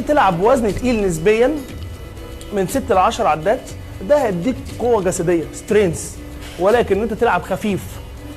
تلعب بوزن تقيل نسبيا من 6 ل 10 عدات، ده هيديك قوه جسديه سترينث، ولكن انت تلعب خفيف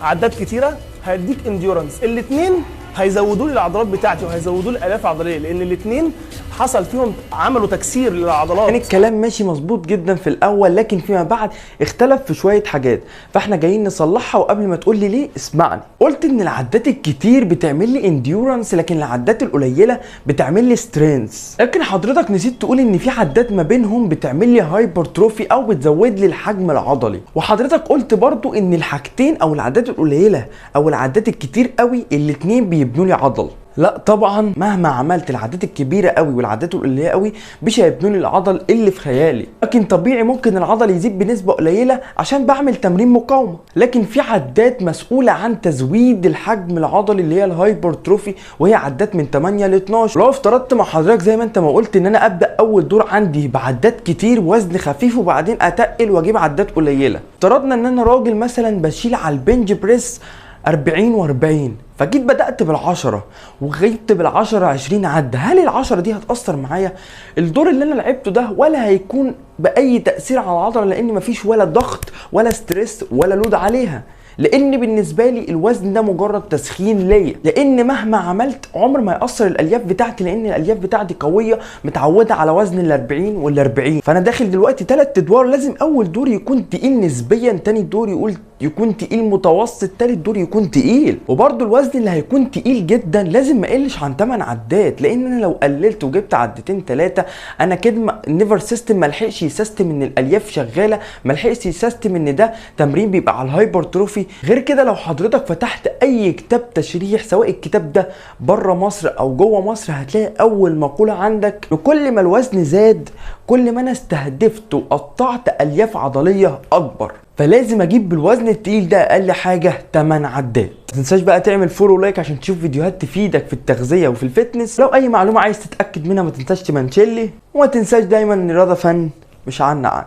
عدات كتيره هيديك انديورنس. الاثنين هيزودوا لي العضلات بتاعتي وهيزودوا لي الالياف العضليه، لان الاثنين حصل فيهم عملوا تكسير للعضلات. يعني الكلام ماشي مظبوط جدا في الاول، لكن فيما بعد اختلف في شويه حاجات، فاحنا جايين نصلحها. وقبل ما تقول لي ليه اسمعني. قلت ان العدات الكتير بتعمل لي انديورنس، لكن العدات القليله بتعمل لي سترينث. لكن حضرتك نسيت تقول ان في عدات ما بينهم بتعمل لي هايبرتروفي او بتزود لي الحجم العضلي. وحضرتك قلت برضو ان الحاجتين او العدات القليله او العدات الكتير قوي الاثنين بيبنوا لي عضل. لا طبعا، مهما عملت العدات الكبيره قوي والعدات القليله قوي مش هيبنوا لي العضل اللي في خيالي. لكن طبيعي ممكن العضل يزيد بنسبه قليله عشان بعمل تمرين مقاومه، لكن في عدات مسؤوله عن تزويد الحجم العضلي اللي هي الهايبرتروفي، وهي عدات من 8 ل 12. لو افترضت مع حضرتك زي ما انت ما قلت ان انا ابدا اول دور عندي بعدات كتير وزن خفيف وبعدين اتقل واجيب عدات قليله. افترضنا ان انا راجل مثلا بشيل على البنج بريس 40 و40، فجيت بدأت بال10 وغيبت بال10 20 عدة، هل ال10 دي هتأثر معايا؟ الدور اللي انا لعبته ده ولا هيكون بأي تأثير على العضلة، لأن مفيش ولا ضغط ولا ستريس ولا لود عليها، لان بالنسبه لي الوزن ده مجرد تسخين ليا. لان مهما عملت عمر ما ياثر الالياف بتاعتي، لان الالياف بتاعتي قويه متعوده على وزن ال40 وال40. فانا داخل دلوقتي 3 ادوار، لازم اول دور يكون تقيل نسبيا، تاني دور يكون تقيل متوسط، تالت دور يكون تقيل. وبرده الوزن اللي هيكون تقيل جدا لازم ما يقلش عن 8 عدات، لان انا لو قللت وجبت عدتين 3 انا كده النيفر سيستم ملحقش يسيستم ان الالياف شغاله، ملحقش يسيستم ان ده تمرين بيبقى على الهايبرتروفي. غير كده لو حضرتك فتحت اي كتاب تشريح سواء الكتاب ده بره مصر او جوه مصر، هتلاقي اول مقوله عندك كل ما الوزن زاد كل ما انا استهدفت وقطعت الياف عضليه اكبر. فلازم اجيب بالوزن التقيل ده اقل حاجه 8 عدات. ما تنساش بقى تعمل فولو لايك عشان تشوف فيديوهات تفيدك في التغذيه وفي الفتنس. لو اي معلومه عايز تتاكد منها ما تنساش تمنشن لي، وما تنساش دايما ان الرياضه فن مش عنا.